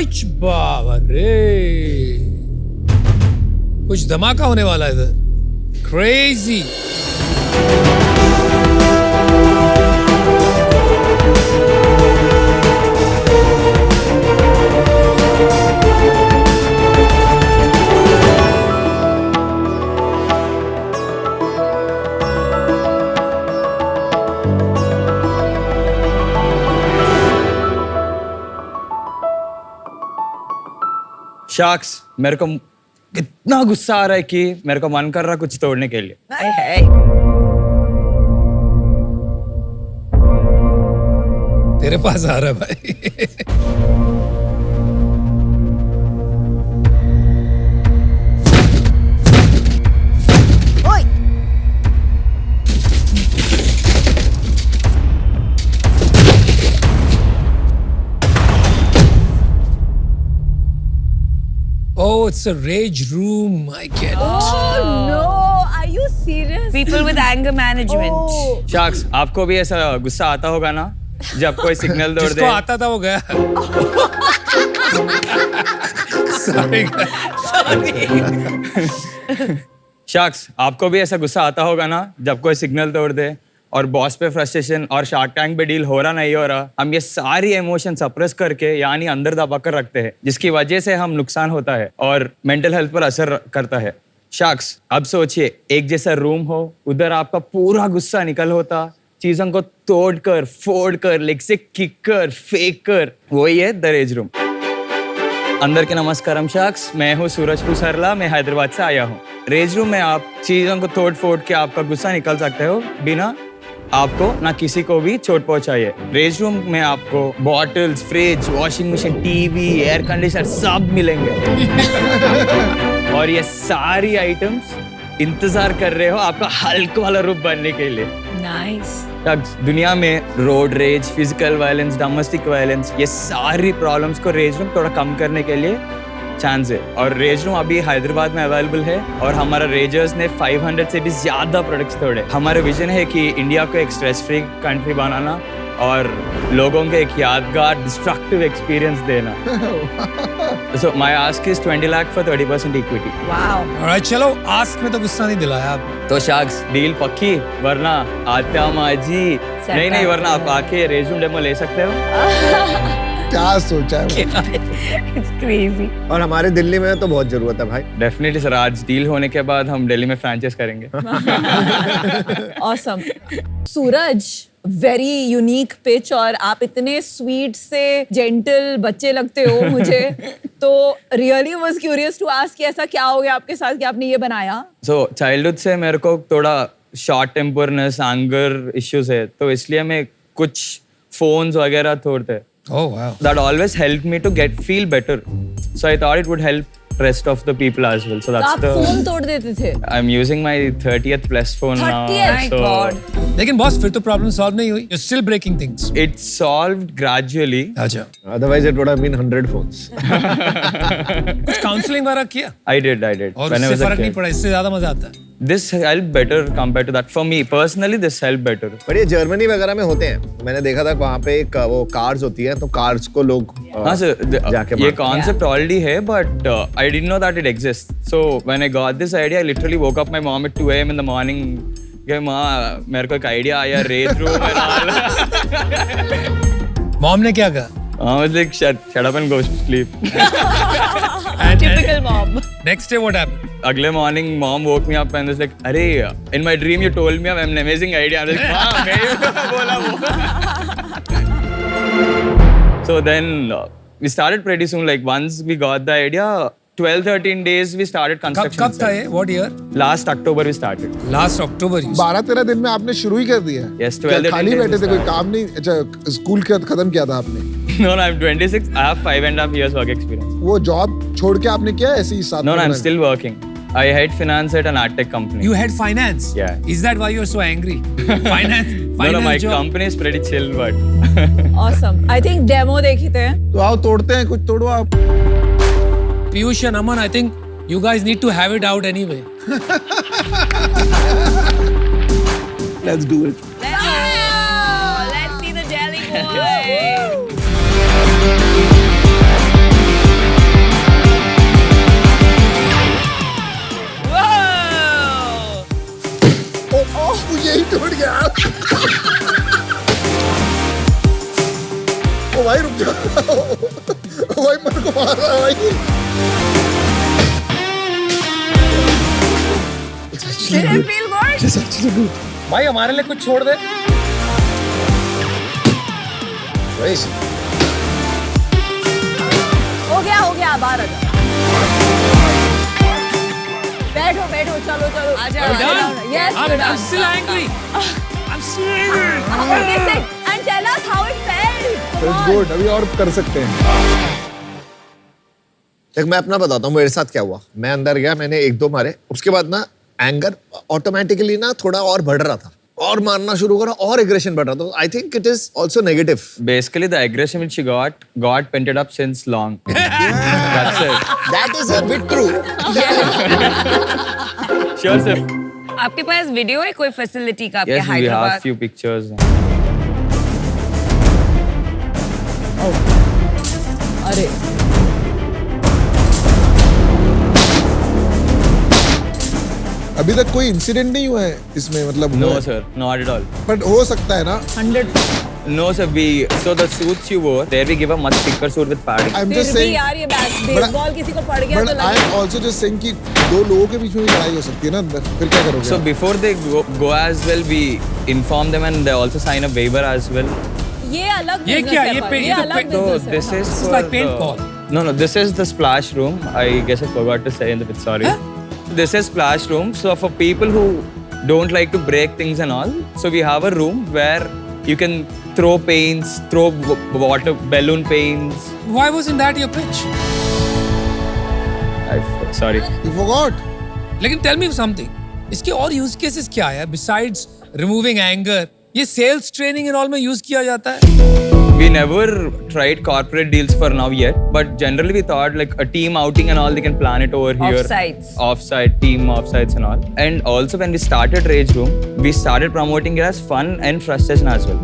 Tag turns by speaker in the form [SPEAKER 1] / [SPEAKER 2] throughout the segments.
[SPEAKER 1] ओइच बाबा रे, कुछ धमाका होने वाला है इधर. क्रेजी.
[SPEAKER 2] शार्क्स, मेरे को इतना गुस्सा आ रहा है कि मेरे को मन कर रहा कुछ तोड़ने के लिए.
[SPEAKER 1] तेरे पास आ रहा है भाई. Oh, it's a rage room. I get it.
[SPEAKER 3] Oh no, are you serious?
[SPEAKER 4] People with anger management.
[SPEAKER 3] Oh.
[SPEAKER 2] Sharks, आपको भी ऐसा गुस्सा आता होगा ना जब कोई सिग्नल तोड़ दे.
[SPEAKER 1] जिसको आता था वो गया. Sorry.
[SPEAKER 2] शार्क्स, आपको भी ऐसा गुस्सा आता होगा ना जब कोई सिग्नल तोड़ दे और बॉस पे फ्रस्ट्रेशन और शार्क टैंक पे डील हो रहा नहीं हो रहा. हम ये सारी इमोशन सप्रेस करके यानी अंदर दबा कर रखते हैं, जिसकी वजह से हम नुकसान होता है और मेंटल हेल्थ पर असर करता है. शार्क्स, अब सोचिए एक जैसा रूम हो, उधर आपका पूरा गुस्सा निकल होता, चीजों को तोड़कर फोड़कर लेग से किक कर फेंक कर. वही है द रेज रूम. अंदर के नमस्कारम शार्क्स, मैं हूँ सूरज पुसरला, मैं हैदराबाद से आया हूँ. रेज रूम में आप चीजों को तोड़ फोड़ के आपका गुस्सा निकल सकते हो बिना आपको ना किसी को भी चोट पहुंचाइए. रेज रूम में आपको bottles, fridge, washing machine, TV, air conditioner सब मिलेंगे. और ये सारी आइटम्स इंतजार कर रहे हो आपका हल्क वाला रूप बनने के लिए.
[SPEAKER 4] Nice.
[SPEAKER 2] दुनिया में road rage, physical violence, domestic violence, ये सारी प्रॉब्लम्स को रेज रूम थोड़ा कम करने के लिए चांस है. और रेज रूम अभी हैदराबाद में अवेलेबल है और हमारा रेजर्स ने 500 से भी ज्यादा प्रोडक्ट्स तोड़े. हमारा विजन है कि इंडिया को एक स्ट्रेस फ्री कंट्री बनाना और लोगों को एक यादगार डिस्ट्रक्टिव एक्सपीरियंस देना. So my ask is 20 lakh for 30% equity.
[SPEAKER 4] Wow.
[SPEAKER 1] Alright, चलो आस्क में तो गुस्सा नहीं दिलाया आपने.
[SPEAKER 2] तो शार्क्स, डील पक्की, वरना आत्या माजी नहीं वरना आप आके रेज रूम डेमो ले सकते हो.
[SPEAKER 5] क्या सोचा है?
[SPEAKER 4] It's crazy.
[SPEAKER 5] और हमारे दिल्ली में तो बहुत जरूरत है भाई.
[SPEAKER 2] डेफिनेटली सर, आज डील होने के बाद हम दिल्ली में फ्रैंचाइज करेंगे.
[SPEAKER 3] Awesome. सूरज, वेरी यूनिक पिच और आप इतने स्वीट से जेंटल बच्चे लगते हो मुझे. तो really was curious to ask कि ऐसा क्या हो गया आपके साथ कि आपने ये बनाया.
[SPEAKER 2] सो चाइल्डहुड से मेरे को थोड़ा शॉर्ट टेम्परनेस, एंगर इश्यूज है, तो इसलिए मैं कुछ फोन्स वगैरह तोड़ते.
[SPEAKER 1] Oh wow.
[SPEAKER 2] That always helped me to feel better. So I thought it would help rest of the people as well. So
[SPEAKER 3] तो
[SPEAKER 2] that's
[SPEAKER 3] आप फोन तोड़ देते थे.
[SPEAKER 2] I'm using my 30th plus phone now.
[SPEAKER 3] 30th?
[SPEAKER 4] My
[SPEAKER 2] So
[SPEAKER 4] God.
[SPEAKER 1] लेकिन boss फिर तो problem solve नहीं हुई. You're still breaking things.
[SPEAKER 2] it solved gradually.
[SPEAKER 1] अच्छा.
[SPEAKER 5] Otherwise it would have been 100 phones.
[SPEAKER 1] कुछ काउंसलिंग वगैरह किया
[SPEAKER 2] I did.
[SPEAKER 1] और
[SPEAKER 2] When I
[SPEAKER 1] उससे
[SPEAKER 2] was a
[SPEAKER 1] फर्क नहीं
[SPEAKER 2] kid.
[SPEAKER 1] पड़ा, इससे ज्यादा मजा आता है.
[SPEAKER 2] This helped better compared to that. For me personally, this helped better.
[SPEAKER 5] पर ये जर्मनी वगैरह में होते हैं. मैंने देखा था वहाँ पे एक वो कार्स होती है, तो कार्स को लोग
[SPEAKER 2] हाँ सर,
[SPEAKER 5] जाके
[SPEAKER 2] ये
[SPEAKER 5] मारते हैं.
[SPEAKER 2] concept already है, but I didn't know that it exists. So when I got this idea, I literally woke up my mom at 2 a.m. in the morning. कि माँ, मेरे को एक आइडिया आया raise room and all.
[SPEAKER 1] Mom ने क्या कहा?
[SPEAKER 2] I was like, shut up and go sleep.
[SPEAKER 3] Typical mom.
[SPEAKER 1] Next day what happened?
[SPEAKER 2] अगले morning, mom woke me up and was like, अरे, in my dream you told me I have an amazing idea. I was like, हाँ, मैं ही बोला वो. So then we started pretty soon. Like once we got the idea, 12-13 days we started construction.
[SPEAKER 1] कब था ये? What year?
[SPEAKER 2] Last October we started.
[SPEAKER 1] Last October.
[SPEAKER 5] 12-13 दिन में आपने शुरू ही कर दिया.
[SPEAKER 2] Yes,
[SPEAKER 5] क्या
[SPEAKER 2] 12
[SPEAKER 5] खाली
[SPEAKER 2] days
[SPEAKER 5] बैठे थे,
[SPEAKER 2] we
[SPEAKER 5] कोई काम नहीं? अच्छा, स्कूल खत्म किया था आपने?
[SPEAKER 2] No, I'm 26. I have 5.5 years work experience.
[SPEAKER 5] वो जॉब छोड़ के आपने किया ऐसे ही साथ
[SPEAKER 2] No,
[SPEAKER 5] में
[SPEAKER 2] I'm
[SPEAKER 5] बना?
[SPEAKER 2] still working. I head finance at an ad tech company.
[SPEAKER 1] You had finance.
[SPEAKER 2] Yeah.
[SPEAKER 1] Is that why you're so angry? Finance.
[SPEAKER 2] No, my
[SPEAKER 1] job.
[SPEAKER 2] company is pretty chill, but
[SPEAKER 3] Awesome. I think demo देखते हैं.
[SPEAKER 5] तो आओ तोड़ते हैं, कुछ तोड़ो आप.
[SPEAKER 1] Piyush and Aman, I think you guys need to have it out anyway.
[SPEAKER 5] Let's do it.
[SPEAKER 4] Let's go. Let's see the Delhi boy.
[SPEAKER 5] भाई मेरे को मार रहा है भाई।
[SPEAKER 3] Did it feel good?
[SPEAKER 1] भाई हमारे लिए कुछ छोड़ दे।
[SPEAKER 3] हो गया बाहर आ जाओ। बैठो चलो आ जाओ। Yes, you're done.
[SPEAKER 1] I'm still angry. I'm still angry.
[SPEAKER 3] Okay, sit and tell us how it felt. Come
[SPEAKER 5] It's
[SPEAKER 3] on.
[SPEAKER 5] good, अभी और कर सकते हैं। देख मैं अपना बताता हूँ मेरे साथ क्या हुआ। मैं अंदर गया, मैंने एक दो मारे, उसके बाद ना एंगर ऑटोमेटिकली ना थोड़ा और बढ़ रहा था और मारना शुरू करा और एग्रेशन बढ़ रहा था। I think it is also negative.
[SPEAKER 2] Basically, the aggression which she got painted up since long. That's it.
[SPEAKER 5] That is a bit true.
[SPEAKER 2] Sure, sir.
[SPEAKER 4] आपके पास वीडियो है कोई फैसिलिटी का आपके
[SPEAKER 2] Yes, we have
[SPEAKER 4] Hyderabad?
[SPEAKER 2] few pictures.
[SPEAKER 3] अरे
[SPEAKER 6] अभी तक कोई incident नहीं हुआ है इसमें, मतलब
[SPEAKER 2] No,
[SPEAKER 6] हुआ है?
[SPEAKER 2] sir, not at all.
[SPEAKER 6] But हो सकता है ना।
[SPEAKER 3] 100
[SPEAKER 2] No, sir. So the suits you wore, there we give a much thicker suit with padding.
[SPEAKER 6] I am
[SPEAKER 3] फिर
[SPEAKER 6] जस्ट
[SPEAKER 3] भी
[SPEAKER 6] सेइंग,
[SPEAKER 3] यार ये बेसबॉल किसी को पड़ गया
[SPEAKER 6] बट
[SPEAKER 3] तो
[SPEAKER 6] आई
[SPEAKER 3] लगे।
[SPEAKER 6] एम आल्सो जस्ट सेइंग कि दो लोगों के बीच में भी लड़ाई हो सकती है ना अंदर, फिर क्या करोगे?
[SPEAKER 2] So before they go as well, we inform them and they also sign a waiver as well.
[SPEAKER 3] ये अलग
[SPEAKER 1] ये
[SPEAKER 3] business
[SPEAKER 1] क्या?
[SPEAKER 3] है
[SPEAKER 1] ये
[SPEAKER 3] पर,
[SPEAKER 1] पे-
[SPEAKER 3] ये
[SPEAKER 1] ये तो
[SPEAKER 3] अलग
[SPEAKER 1] पे-
[SPEAKER 2] So
[SPEAKER 3] business है।
[SPEAKER 2] this is
[SPEAKER 1] This is
[SPEAKER 2] for
[SPEAKER 1] like paint
[SPEAKER 2] the-
[SPEAKER 1] call.
[SPEAKER 2] No, this is the splash room. I guess I forgot to say in the bit. Sorry. This is splash room. So for people who don't like to break things and all, so we have a room where you can throw paints, throw water balloon paints.
[SPEAKER 1] Why wasn't that your pitch?
[SPEAKER 2] Sorry.
[SPEAKER 6] You forgot?
[SPEAKER 1] लेकिन tell me something. इसके और use cases क्या है? Besides removing anger, ये sales training and all में use किया जाता है?
[SPEAKER 2] We never tried corporate deals for now yet, but generally we thought like a team outing and all, they can plan it over here.
[SPEAKER 4] Offsites.
[SPEAKER 2] Offsite, team offsites and all. And also when we started Rage Room, we started promoting it as fun and frustration as well.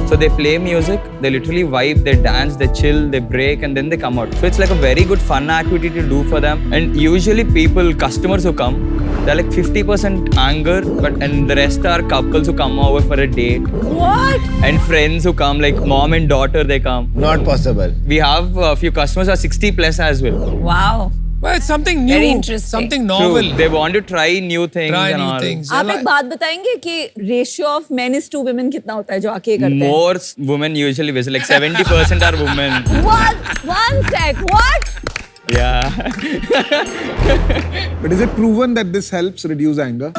[SPEAKER 2] So they play music, they literally vibe, they dance, they chill, they break, and then they come out. So it's like a very good fun activity to do for them. And usually customers who come, they're like 50% anger, and the rest are couples who come over for a date.
[SPEAKER 3] What?
[SPEAKER 2] And friends who come, like mom and daughter, they come.
[SPEAKER 5] Not possible.
[SPEAKER 2] We have a few customers who are 60 plus as well.
[SPEAKER 4] Wow.
[SPEAKER 1] Well, it's something new,
[SPEAKER 4] Very interesting.
[SPEAKER 1] something
[SPEAKER 2] True.
[SPEAKER 1] novel.
[SPEAKER 2] They want to try new things
[SPEAKER 1] Try
[SPEAKER 2] and
[SPEAKER 1] new
[SPEAKER 2] all.
[SPEAKER 1] things.
[SPEAKER 3] आप एक बात बताएंगे कि ratio of men is to women कितना होता है जो आके ये करते हैं?
[SPEAKER 2] More women usually visit, like 70% are women.
[SPEAKER 3] What? One sec. What?
[SPEAKER 2] Yeah.
[SPEAKER 6] But is it proven that this helps reduce anger?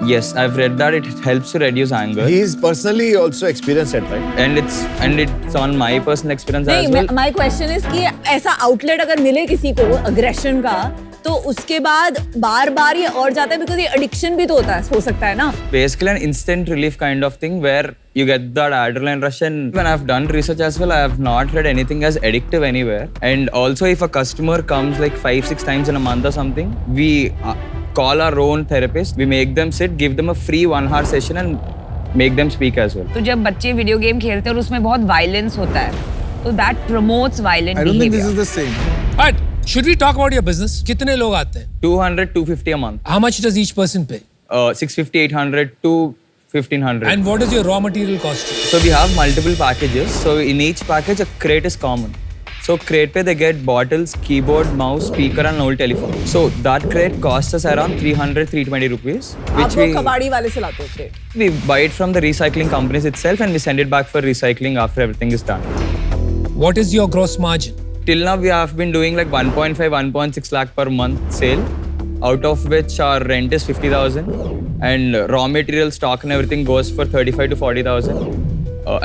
[SPEAKER 2] Yes, I've read that it helps to reduce anger.
[SPEAKER 5] He is personally also experienced it, right?
[SPEAKER 2] And it's on my personal experience as
[SPEAKER 3] नहीं,
[SPEAKER 2] well.
[SPEAKER 3] my question is कि ऐसा outlet अगर मिले किसी को aggression का तो उसके बाद बार-बार ये और जाता है बिकॉज़ ये एडिक्शन भी तो हो सकता है ना?
[SPEAKER 2] Basically an instant relief kind of thing where you get that adrenaline rush. And when I've done research as well, I have not read anything as addictive anywhere. And also if a customer comes like 5-6 times in a month or something, we call our own therapist, we make them sit, give them a free 1-hour session and make them speak as well.
[SPEAKER 4] तो जब बच्चे video game खेलते हैं और उसमें बहुत violence होता है तो that promotes violent
[SPEAKER 6] I don't think this
[SPEAKER 4] behaviour.
[SPEAKER 6] is the same.
[SPEAKER 1] But should we talk about your business? कितने लोग आते हैं?
[SPEAKER 2] 200-250 a month.
[SPEAKER 1] How much does each person pay?
[SPEAKER 2] 650-800 to 1500.
[SPEAKER 1] And what is your raw material cost?
[SPEAKER 2] So we have multiple packages. So in each package, a crate is common. So crate pe they get bottles, keyboard, mouse, speaker and old telephone. So that crate costs us around 300-320 rupees,
[SPEAKER 3] आप
[SPEAKER 2] which
[SPEAKER 3] वो कबाड़ी वाले से लाते हो crate?
[SPEAKER 2] we buy it from the recycling companies itself and we send it back for recycling after everything is done.
[SPEAKER 1] What is your gross margin?
[SPEAKER 2] Till now we have been doing like 1.5-1.6 lakh per month sale, out of which our rent is 50,000 and raw material stock and everything goes for 35 to 40,000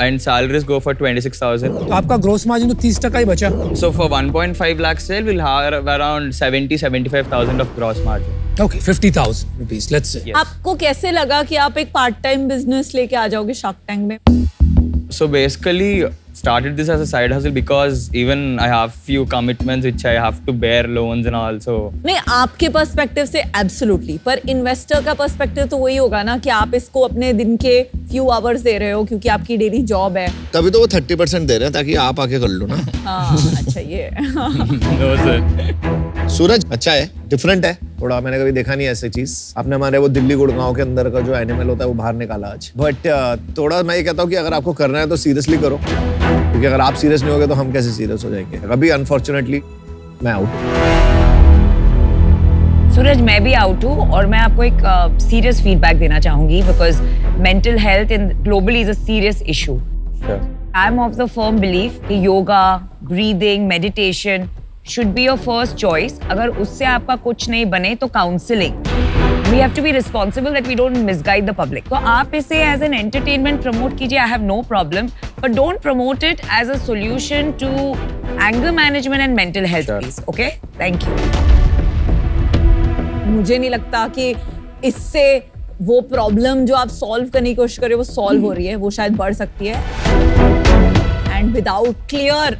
[SPEAKER 2] and salaries go for 26,000.
[SPEAKER 1] तो आपका gross margin तो 30% ही बचा.
[SPEAKER 2] So for 1.5 lakh sale, we'll have around 70-75,000 of gross margin.
[SPEAKER 1] Okay, 50,000 rupees, let's say.
[SPEAKER 2] Yes.
[SPEAKER 3] आपको कैसे लगा कि आप एक पार्ट टाइम बिजनेस लेके आ जाओगे शार्क टैंक में?
[SPEAKER 2] So basically, started this as a side hustle because even I have few commitments which I have to bear loans and all. So
[SPEAKER 3] नहीं, आपके पर्सपेक्टिव से एब्सोल्युटली, पर इन्वेस्टर का perspective तो वही होगा ना कि आप इसको अपने दिन के फ्यू आवर्स दे रहे हो क्योंकि आपकी डेली जॉब है।
[SPEAKER 5] तभी तो वो 30% दे रहे हैं ताकि आप आके कर लो ना।
[SPEAKER 3] हाँ, अच्छा ये
[SPEAKER 2] no sir.
[SPEAKER 5] सूरज अच्छा है, डिफरेंट है थोड़ा, मैंने कभी देखा नहीं ऐसी चीज। आपने हमारे वो दिल्ली गुड़गांव के अंदर का जो एनिमल होता है वो बाहर निकाला आज। बट थोड़ा मैं ये कहता हूँ कि अगर आपको करना है तो सीरियसली करो, क्योंकि अगर आप सीरियस नहीं होगे तो हम कैसे सीरियस हो जाएंगे. अभी अनफॉर्चुनेटली मैं आउट.
[SPEAKER 4] सूरज मैं भी आउट हूँ और मैं आपको एक सीरियस फीडबैक देना चाहूंगी because mental health in globally is a serious issue. I am of the firm believe कि yoga, breathing, meditation should be your first choice. अगर उससे आपका कुछ नहीं बने तो counselling. We have to be responsible that we don't misguide the public. तो आप इसे एज एन एंटरटेनमेंट प्रमोट कीजिए, I have no problem, but don't promote it as a solution to anger management and mental health please. Okay, thank you.
[SPEAKER 3] मुझे नहीं लगता कि इससे वो प्रॉब्लम जो आप सॉल्व करने की कोशिश कर रहे हो वो सॉल्व हो रही है, वो शायद बढ़ सकती है. And without clear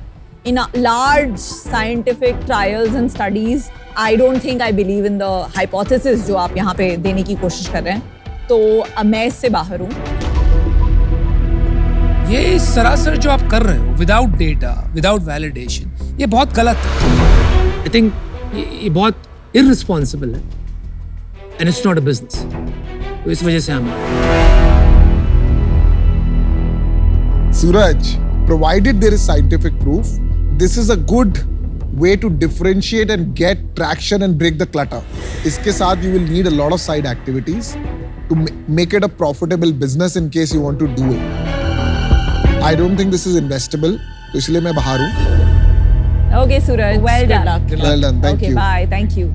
[SPEAKER 3] in large scientific trials and studies, I don't think I believe in the hypothesis जो आप यहाँ पे देने की कोशिश कर रहे हैं. तो मैं इससे बाहर हूँ.
[SPEAKER 1] ये सरासर जो आप कर रहे हो विदाउट डेटा, विदाउट वैलिडेशन, ये बहुत गलत है. आई थिंक ये बहुत इररिस्पॉन्सिबल है and it's not a business. तो इस वजह से हम
[SPEAKER 6] Suraj, provided there is scientific proof, this is a good way to differentiate and get traction and break the clutter. इसके साथ you will need a lot of side activities to make it a profitable business in case you want to do it. I don't think this is investable, तो इसलिए मैं बाहर हूँ.
[SPEAKER 3] Okay, Suraj.
[SPEAKER 4] Well
[SPEAKER 3] Good
[SPEAKER 4] done.
[SPEAKER 3] luck.
[SPEAKER 6] Well done, thank
[SPEAKER 3] Okay,
[SPEAKER 6] you.
[SPEAKER 3] bye. Thank you.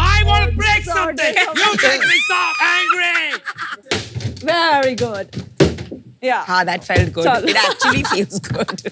[SPEAKER 1] I want to break something. You make me so angry.
[SPEAKER 3] Very good. Yeah.
[SPEAKER 4] Ah, that felt good.
[SPEAKER 3] Chalo.
[SPEAKER 4] It actually feels good.